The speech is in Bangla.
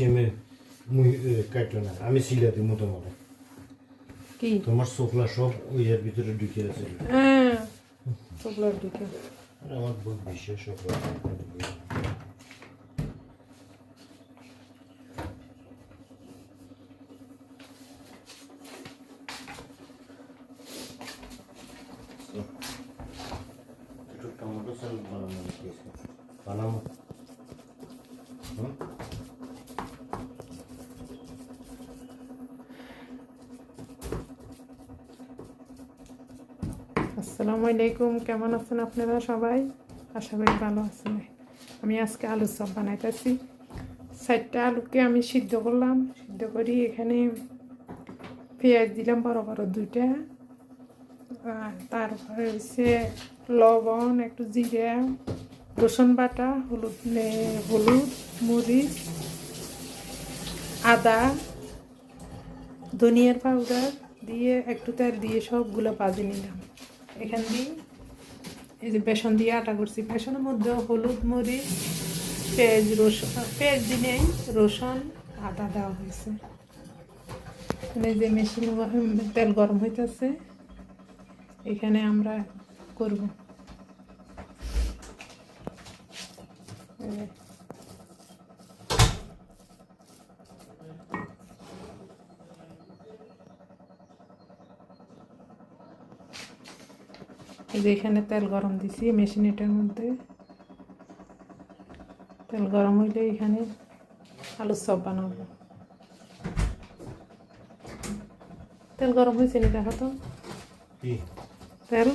সিস্টেমে মুই কাটলো না আমি সিলাতে মতো মতো কি তোমার চোখলা সব ওই এর ভিতরে ঢুকে আছে হ্যাঁ চোখলার দিকে আমার বহুত বিশ্বাস সব টমেটো সস বানানো আসসালামু আলাইকুম, কেমন আছেন আপনারা সবাই? আশা করি ভালো আছেন। আমি আজকে আলুর চপ বানাইতেছি। 4টা আলুকে আমি সিদ্ধ করলাম, সিদ্ধ করি এখানে পেঁয়াজ দিলাম বড় বড় 2টা, তারপরে হচ্ছে লবণ, একটু জিরা, রসুন বাটা, হলুদ, মরিচ, আদা, ধনিয়ার পাউডার দিয়ে একটু তেল দিয়ে সবগুলো ভাজি নিলাম। এখান দিয়ে এই যে বেসন দিয়ে আটা করছি, বেসনের মধ্যে হলুদ, মরিচ, পেঁয়াজ, রসুন, পেঁয়াজ দিলেই রসুন, আদা দেওয়া হয়েছে। এই যে মেশিন তেল গরম হইতেছে, এখানে আমরা করব। এই যে এখানে তেল গরম দিছি মেশিনেটার মধ্যে। তেল গরম হইলে এখানে আলুর চপ বানাবো। তেল গরম হয়েছে নি দেখো তো, তেল